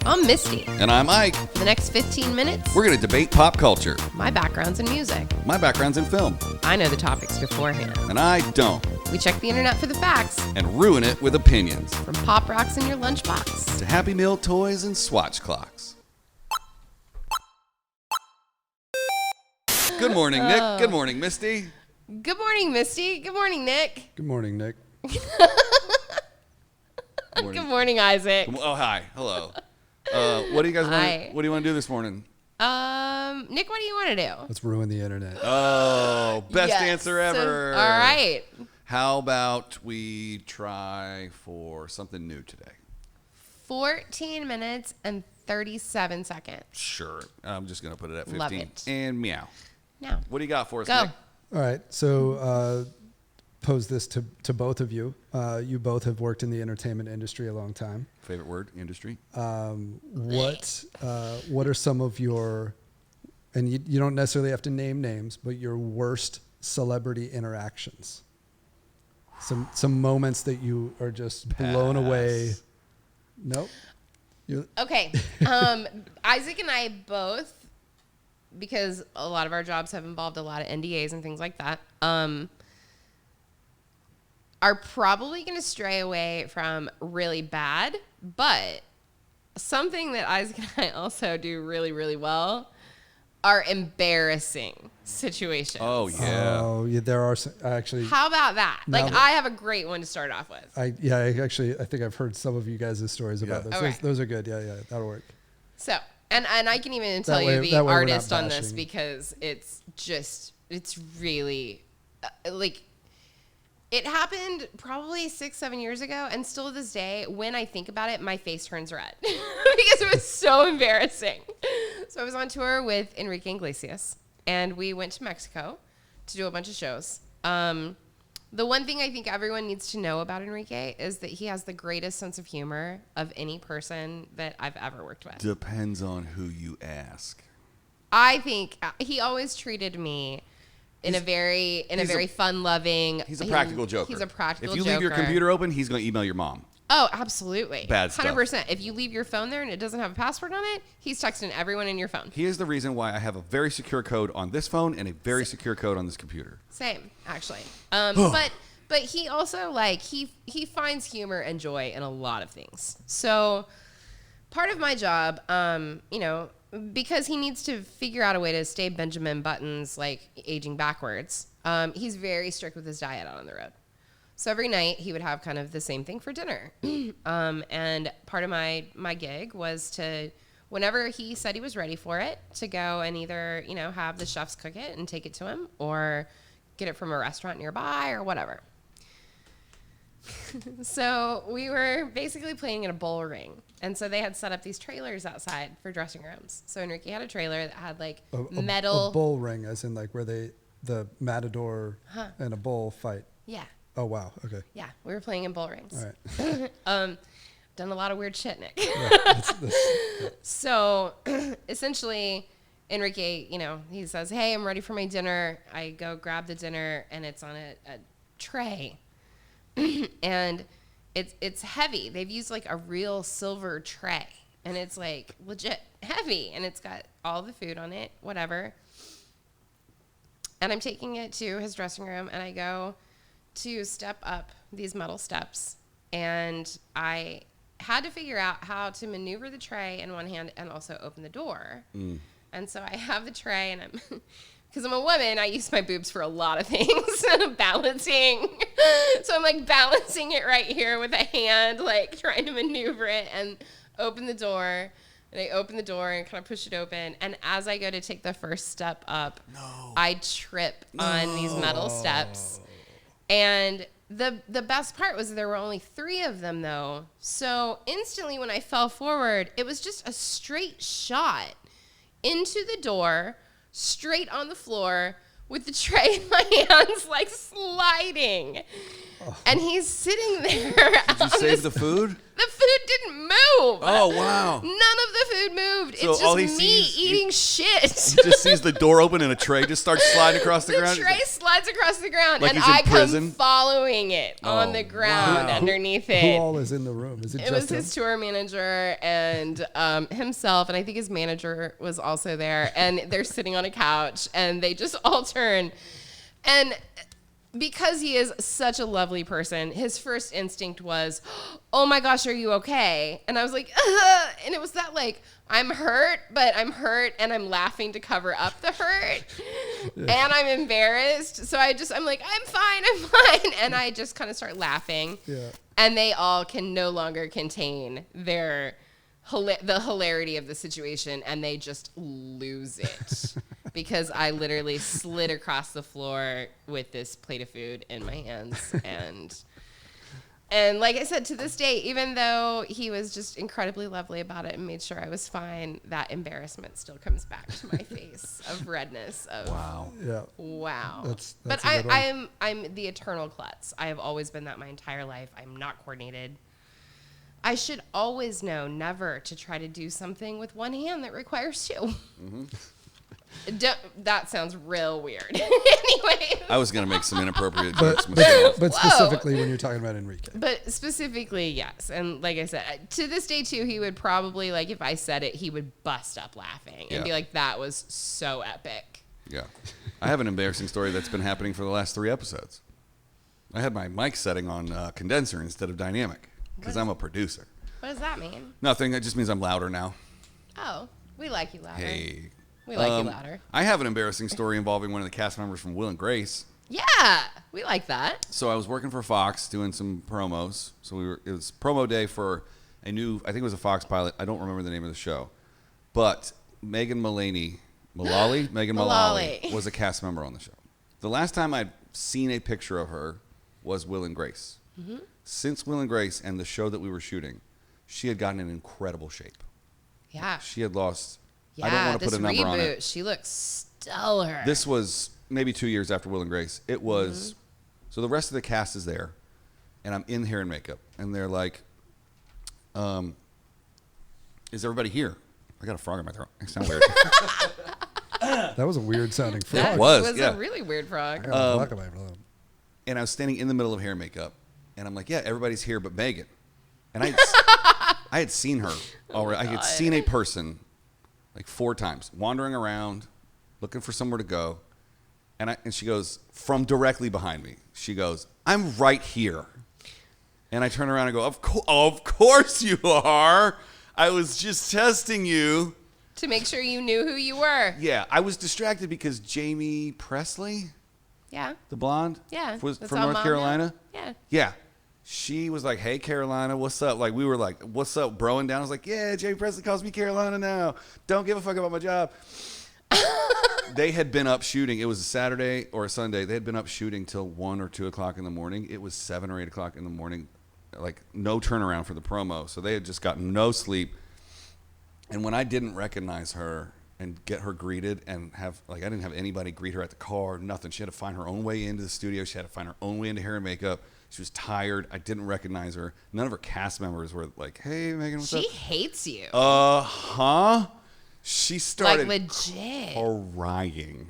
I'm Misty. And I'm Ike. For the next 15 minutes, We're going to debate pop culture. my background's in music. My background's in film. I know the topics beforehand. And I don't. We check the internet for the facts, And ruin it with opinions. from pop rocks in your lunchbox. To Happy Meal toys and swatch clocks. Good morning, Nick. Good morning, Misty. Good morning, Misty. Good morning, Nick. Good morning, Nick. Good morning, Isaac. Oh, hi. Hello. What do you guys Hi. want? What do you want to do this morning? Nick, what do you want to do? Let's ruin the internet. Oh, best Yes. answer ever. All right. How about we try for something new today? 14 minutes and 37 seconds. Sure. I'm just going to put it at 15. Love it. And meow. Now, What do you got for us, go. Nick? All right, so pose this to both of you. You both have worked in the entertainment industry a long time. Favorite word, industry? What are some of your, and you don't necessarily have to name names, but your worst celebrity interactions? Some moments that you are just blown away. Nope. Okay. Isaac and I both, because a lot of our jobs have involved a lot of NDAs and things like that, are probably going to stray away from really bad, but something that Isaac and I also do really, really well are embarrassing situations. Oh, yeah. Oh, yeah. There are actually. How about that? Now Like, that- I have a great one to start off with. I think I've heard some of you guys' stories about Yeah. those. Okay. Those are good. Yeah, that'll work. So, and I can even tell way- you the that way we're not artist on this bashing. because it's really, like, it happened probably 6-7 years ago, and still to this day, when I think about it, my face turns red because it was so embarrassing. So I was on tour with Enrique Iglesias, and we went to Mexico to do a bunch of shows. The one thing I think everyone needs to know about Enrique is that he has the greatest sense of humor of any person that I've ever worked with. Depends on who you ask. I think he always treated me in a very fun-loving. He's a practical joker. He's a practical joker. If you leave your joker. computer open, he's going to email your mom. Oh, absolutely. Bad stuff. 100%. If you leave your phone there and it doesn't have a password on it, he's texting everyone in your phone. He is the reason why I have a very secure code on this phone and a very secure code on this computer. Same, actually. But he also, like, he finds humor and joy in a lot of things. So part of my job, because he needs to figure out a way to stay Benjamin Button's, like, aging backwards, he's very strict with his diet out on the road. So every night he would have kind of the same thing for dinner. And part of my gig was to, whenever he said he was ready for it, to go and either, have the chefs cook it and take it to him or get it from a restaurant nearby or whatever. So we were basically playing in a bowl ring. And so they had set up these trailers outside for dressing rooms. So Enrique had a trailer that had like metal. A bull ring, as in like where the matador and a bull fight. Yeah. Oh, wow. Okay. Yeah. We were playing in bull rings. All right. Done a lot of weird shit, Nick. Yeah. So essentially, Enrique, he says, "Hey, I'm ready for my dinner." I go grab the dinner, and it's on a tray. And it's heavy. They've used like a real silver tray, and it's like legit heavy, and it's got all the food on it, whatever. And I'm taking it to his dressing room, and I go to step up these metal steps, and I had to figure out how to maneuver the tray in one hand and also open the door. And so I have the tray, and because I'm a woman, I use my boobs for a lot of things. Balancing. So I'm like balancing it right here with a hand, like trying to maneuver it and open the door. And I open the door and kind of push it open. And as I go to take the first step up, I trip on these metal steps. And the best part was there were only 3 of them, though. So instantly when I fell forward, it was just a straight shot into the door, straight on the floor, with the tray in my hands, like sliding. And he's sitting there. Did you save the food? The food didn't move. Oh, wow. None of the food moved. So it's all just he me sees- eating shit. He just sees the door open and a tray just starts sliding across the ground. The tray slides across the ground, Like and he's in I prison? come following it on Oh, the ground wow. underneath Who it. all is in the room? Is it It was just him? his tour manager and himself, and I think his manager was also there. And they're sitting on a couch, and they just all turn. And because he is such a lovely person, his first instinct was, "Oh my gosh, are you okay?" And I was like, "Ugh." And it was that like, I'm hurt, and I'm laughing to cover up the hurt, and I'm embarrassed. So I'm like, I'm fine, and I just kind of start laughing. Yeah. And they all can no longer contain the hilarity of the situation, and they just lose it because I literally slid across the floor with this plate of food in my hands. And like I said, to this day, even though he was just incredibly lovely about it and made sure I was fine, that embarrassment still comes back to my face of redness. Of Wow. Yeah. wow. That's But a good one. I'm the eternal klutz. I have always been that my entire life. I'm not coordinated. I should always know never to try to do something with one hand that requires 2. Mm-hmm. That sounds real weird. Anyway. I was going to make some inappropriate jokes myself. But specifically when you're talking about Enrique. But specifically, yes. And like I said, to this day, too, he would probably, like, if I said it, he would bust up laughing and be like, that was so epic. Yeah. I have an embarrassing story that's been happening for the last 3 episodes. I had my mic setting on condenser instead of dynamic because I'm a producer. What does that mean? Nothing. It just means I'm louder now. Oh, we like you louder. Hey. We like you louder. I have an embarrassing story involving one of the cast members from Will and Grace. Yeah, we like that. So I was working for Fox doing some promos. So it was promo day for a new, I think it was a Fox pilot. I don't remember the name of the show. But Mullally was a cast member on the show. The last time I'd seen a picture of her was Will and Grace. Mm-hmm. Since Will and Grace and the show that we were shooting, she had gotten in incredible shape. Yeah. She had lost, Yeah, I don't want to put a number on it. She looks stellar. This was maybe 2 years after Will and Grace. It was, so the rest of the cast is there, and I'm in hair and makeup, and they're like, is everybody here? I got a frog in my throat. It sounds weird. That was a weird sounding frog. that was, was yeah. a really weird frog. I got a frog in my throat. And I was standing in the middle of hair and makeup, and I'm like, yeah, everybody's here but Megan. And I had seen her already. I had seen a person like 4 times wandering around, looking for somewhere to go. And she goes, from directly behind me, she goes, I'm right here. And I turn around and go, of course you are. I was just testing you. To make sure you knew who you were. Yeah, I was distracted because Jaime Pressley, Yeah. the blonde, Yeah. was That's from all North Mom Carolina. knew. Yeah. Yeah. She was like, hey, Carolina, what's up? Like, we were like, what's up, broing down? I was like, yeah, Jaime Pressley calls me Carolina now. Don't give a fuck about my job. They had been up shooting. It was a Saturday or a Sunday. They had been up shooting till 1 or 2 o'clock in the morning. It was 7 or 8 o'clock in the morning. Like, no turnaround for the promo. So they had just gotten no sleep. And when I didn't recognize her and get her greeted and have, like, I didn't have anybody greet her at the car, nothing. She had to find her own way into the studio. She had to find her own way into hair and makeup. She was tired. I didn't recognize her. None of her cast members were like, hey, Megan, what's up? She hates you. Uh-huh. She started like legit. crying.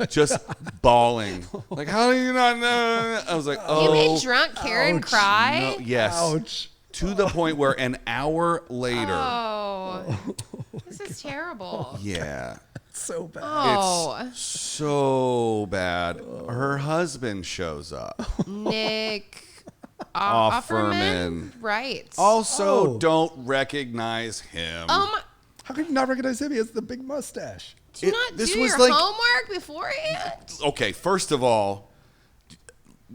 Just bawling. Like, how do you not know? I was like, oh. You made drunk Karen ouch, cry? No, yes. Ouch. To the point where an hour later. Oh. This is terrible. Yeah. So bad. Oh. It's so bad. Her husband shows up. Nick Offerman. Right. Also, Oh. don't recognize him. How can you not recognize him? He has the big mustache. Do you not this do was your like- homework beforehand? Okay, first of all,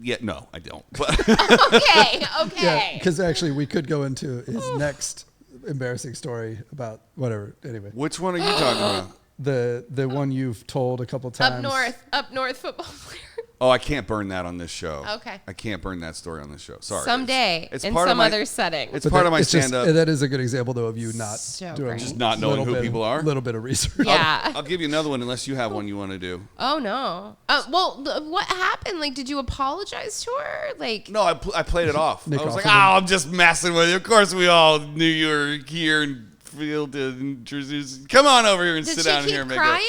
yeah, no, I don't. But Okay. Yeah, because actually we could go into his next embarrassing story about whatever. Anyway, which one are you talking about? the one you've told a couple times. Up north football player. Oh, I can't burn that on this show. Okay. I can't burn that story on this show. Sorry. Someday It's in part of some my- other setting. It's But part that- of my it's just- stand-up. That is a good example, though, of you not So doing great. Just not knowing little who bit- people are? Little bit of research. Yeah. I'll give you another one unless you have one you want to do. Oh no. What happened? Like, did you apologize to her? Like, No, I played it off. Nick I was like, Offerman. I'm just messing with you. Of course we all knew you were here and feel to introduce. Come on over here and Did sit she down keep here and make crying?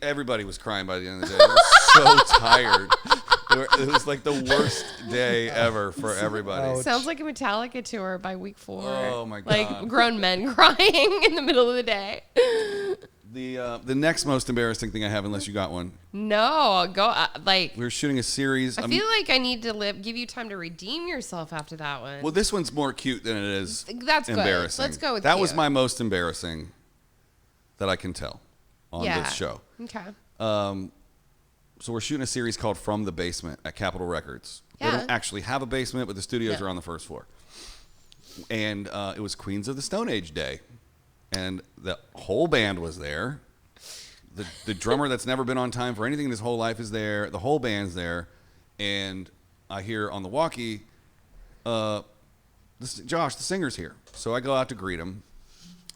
Everybody was crying by the end of the day. They were so tired. It was like the worst day ever for everybody. Ouch. Sounds like a Metallica tour by week 4. Oh, my Like God. grown men crying in the middle of the day. The next most embarrassing thing I have, unless you got one, No, go like. we were shooting a series. I feel like I need to give you time to redeem yourself after that one. Well, this one's more cute than it is That's good. embarrassing. Let's go with that was cute. my most embarrassing that I can tell on this show. Okay. So we're shooting a series called From the Basement at Capitol Records. Yeah. They don't actually have a basement, but the studios No. are on the first floor. And it was Queens of the Stone Age day. And the whole band was there. The drummer that's never been on time for anything in his whole life is there. The whole band's there. And I hear on the walkie, Josh, the singer's here. So I go out to greet him.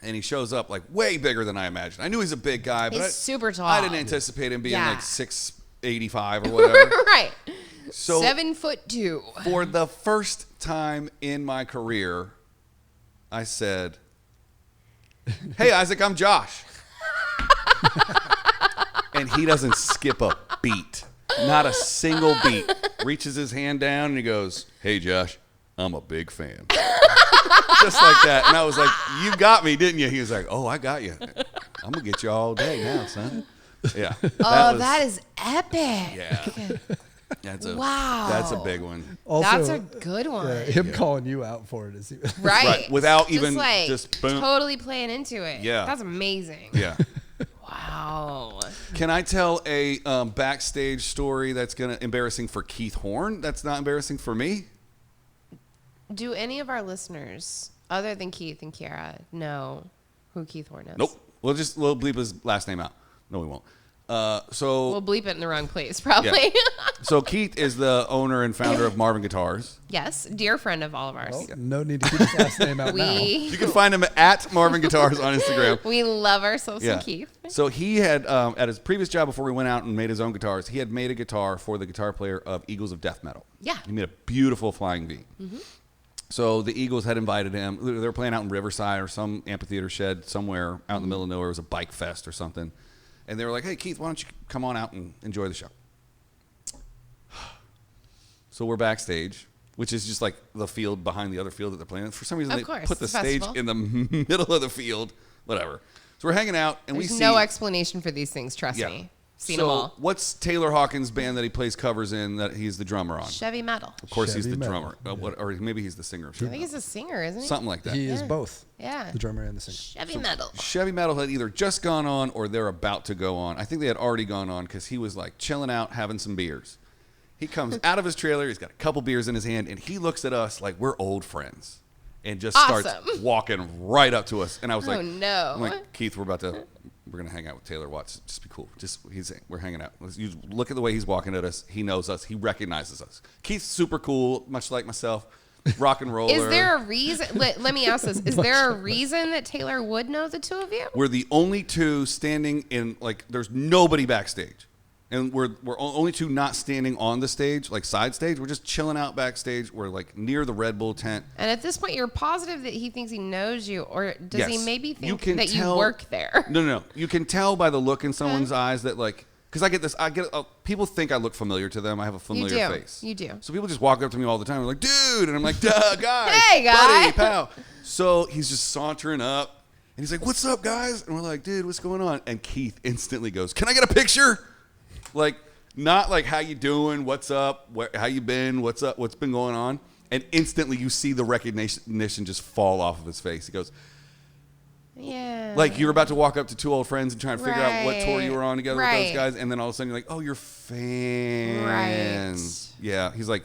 And he shows up like way bigger than I imagined. I knew he's a big guy, but He's super tall. I didn't anticipate him being Yeah. like 6'85" or whatever. Right. So 7'2". for the first time in my career, I said, "Hey Isaac, I'm Josh." And he doesn't skip a beat. Not a single beat. Reaches his hand down and he goes, "Hey Josh, I'm a big fan." Just like that. And I was like, "You got me, didn't you?" He was like, "Oh, I got you. I'm going to get you all day now, son." Yeah. That is epic. Yeah. Wow. That's a big one. Also, That's a good one. him calling you out for it is even. Right. Without Just even like just boom. totally playing into it. Yeah. That's amazing. Yeah. Wow. Can I tell a backstage story that's embarrassing for Keith Horn? That's not embarrassing for me? Do any of our listeners, other than Keith and Kiara, know who Keith Horn is? Nope. We'll bleep his last name out. No, we won't. So We'll bleep it in the wrong place, probably. So Keith is the owner and founder of Marvin Guitars. Yes, dear friend of all of ours. Well, no need to keep his last name out now. You can find him at Marvin Guitars on Instagram. We love ourselves some Keith. So he had, at his previous job before he went out and made his own guitars, he had made a guitar for the guitar player of Eagles of Death Metal. Yeah. He made a beautiful Flying V. Mm-hmm. So the Eagles had invited him. They were playing out in Riverside or some amphitheater shed somewhere out in the middle of nowhere. It was a bike fest or something. And they were like, "Hey, Keith, why don't you come on out and enjoy the show?" So we're backstage, which is just like the field behind the other field that they're playing. For some reason, Of they course, put the it's a stage festival. in the middle of the field. Whatever. So we're hanging out, and There's we see no explanation for these things, trust Yeah. me. Seen so them all. what's Taylor Hawkins' band that he plays covers in that he's the drummer on? Chevy Metal. Of course, he's Chevy the Metal. drummer. Or maybe he's the singer. I think he's a singer, isn't he? Something like that. He is both. Yeah. The drummer and the singer. Chevy Metal. Chevy Metal had either just gone on or they're about to go on. I think they had already gone on because he was like chilling out, having some beers. He comes out of his trailer. He's got a couple beers in his hand, and he looks at us like we're old friends and just starts Awesome. walking right up to us. And I was like, Oh, no. I'm like, "Keith, we're going to hang out with Taylor Watts. Just be cool. We're hanging out. You look at the way he's walking at us. He knows us. He recognizes us. Keith's super cool, much like myself. Rock and roller. Is there a reason? Let me ask this. Is there a reason that Taylor would know the two of you? We're the only two standing in, like, there's nobody backstage. And we're only two not standing on the stage, like side stage. We're just chilling out backstage. We're like near the Red Bull tent. And at this point, you're positive that he thinks he knows you, or does he Yes. maybe You think can that tell- you work there? No. You can tell by the look in someone's eyes that, like, because people think I look familiar to them. I have a familiar do. face. You do. So people just walk up to me all the time. They're like, "Dude," and I'm like, "Duh, guy, Hey, guy." buddy, pal." So he's just sauntering up, and he's like, "What's up, guys?" And we're like, "Dude, what's going on?" And Keith instantly goes, "Can I get a picture?" Like, not like, "How you doing? What's up? How you been? What's up? What's been going on?" And instantly you see the recognition just fall off of his face. He goes, Yeah. like you're about to walk up to two old friends and try and figure out what tour you were on together with Right. those guys, and then all of a sudden you're like, "Oh, you're fans." Right. Yeah. He's like,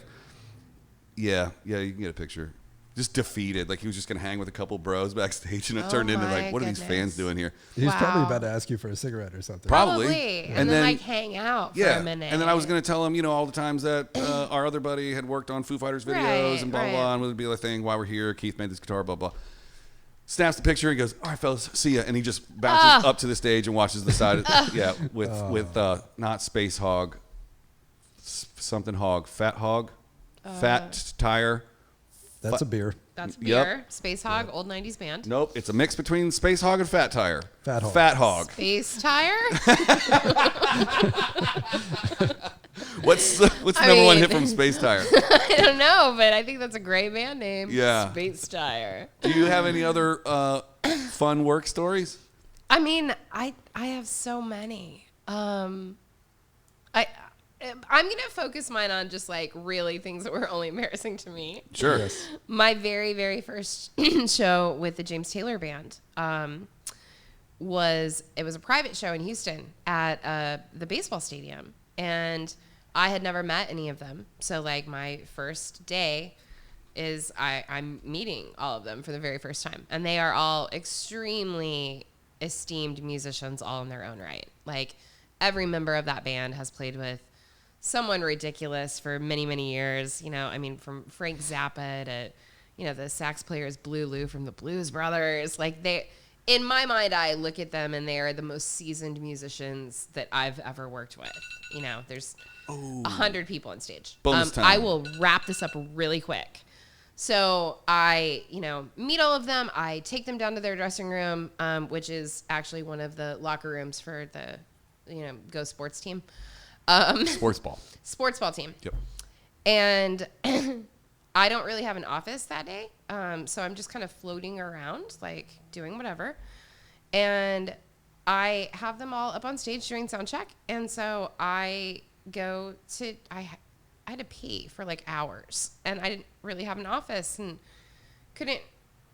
yeah, you can get a picture. Just defeated. Like he was just going to hang with a couple bros backstage, and it turned into my like, what are these goodness. fans doing here? He's probably Wow. about to ask you for a cigarette or something. Probably. And then like hang out for a minute. And then I was going to tell him, all the times that our other buddy had worked on Foo Fighters videos Right, and blah, right. blah, and would be the thing, why we're here. Keith made this guitar, blah, blah. Snaps the picture and goes, "All right, fellas, see ya." And he just bounces up to the stage and watches the side. With not Space Hog, something Hog, Fat Hog, Fat Tire, That's a beer. That's Yep. beer. Space Hog, old 90s band. Nope, it's a mix between Space Hog and Fat Tire. Fat Hog. Fat Hog. Space Tire? What's the number one hit from Space Tire? I don't know, but I think that's a great band name. Yeah. Space Tire. Do you have any other fun work stories? I mean, I have so many. I'm going to focus mine on just like really things that were only embarrassing to me. Sure. Yes. My very, very first show with the James Taylor Band was a private show in Houston at the baseball stadium. And I had never met any of them. So like my first day is I'm meeting all of them for the very first time. And they are all extremely esteemed musicians all in their own right. Like every member of that band has played with someone ridiculous for many, many years. You know, I mean, from Frank Zappa to, you know, the sax player is Blue Lou from the Blues Brothers. Like they, in my mind, I look at them and they are the most seasoned musicians that I've ever worked with. You know, there's 100 people on stage. Bonus time. I will wrap this up really quick. So I, meet all of them. I take them down to their dressing room, which is actually one of the locker rooms for the, Go Sports team. Sports ball. Sports ball team. Yep. And I don't really have an office that day. So I'm just kind of floating around, like doing whatever. And I have them all up on stage during sound check. And so I had to pee for like hours, and I didn't really have an office and couldn't,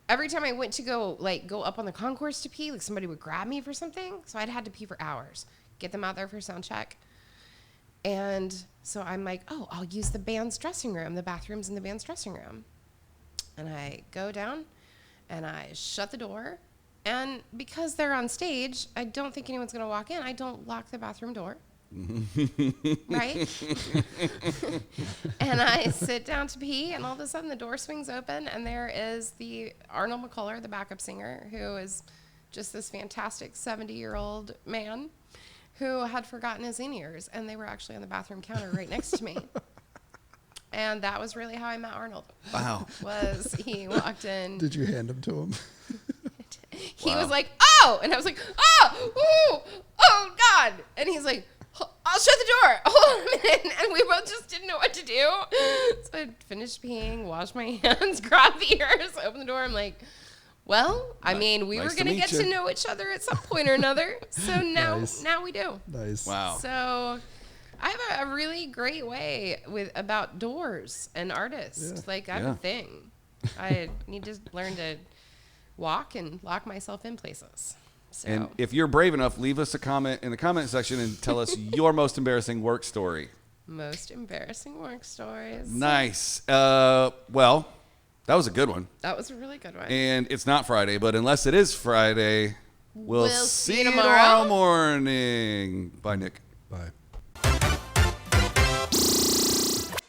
every time I went to go up on the concourse to pee, like somebody would grab me for something. So I'd had to pee for hours, get them out there for sound check. And so I'm like, oh, I'll use the band's dressing room. The bathroom's in the band's dressing room. And I go down and I shut the door. And because they're on stage, I don't think anyone's going to walk in. I don't lock the bathroom door. Right? And I sit down to pee, and all of a sudden the door swings open, and there is the Arnold McCuller, the backup singer, who is just this fantastic 70-year-old man who had forgotten his in-ears, and they were actually on the bathroom counter right next to me. And that was really how I met Arnold. Wow. Was he walked in. Did you hand them to him? He was like, oh! And I was like, oh! Ooh! Oh, God! And he's like, I'll shut the door. Hold on a minute. And we both just didn't know what to do. So I finished peeing, washed my hands, grabbed the ears, opened the door. I'm like, well, I mean, we were going to get to know each other at some point or another. So now we do. Nice. Wow. So I have a really great way about doors and artists. Yeah. Like, I have a thing. I need to learn to walk and lock myself in places. So. And if you're brave enough, leave us a comment in the comment section and tell us your most embarrassing work story. Most embarrassing work stories. Nice. Well, that was a good one. That was a really good one. And it's not Friday, but unless it is Friday, we'll see you tomorrow morning. Bye, Nick. Bye.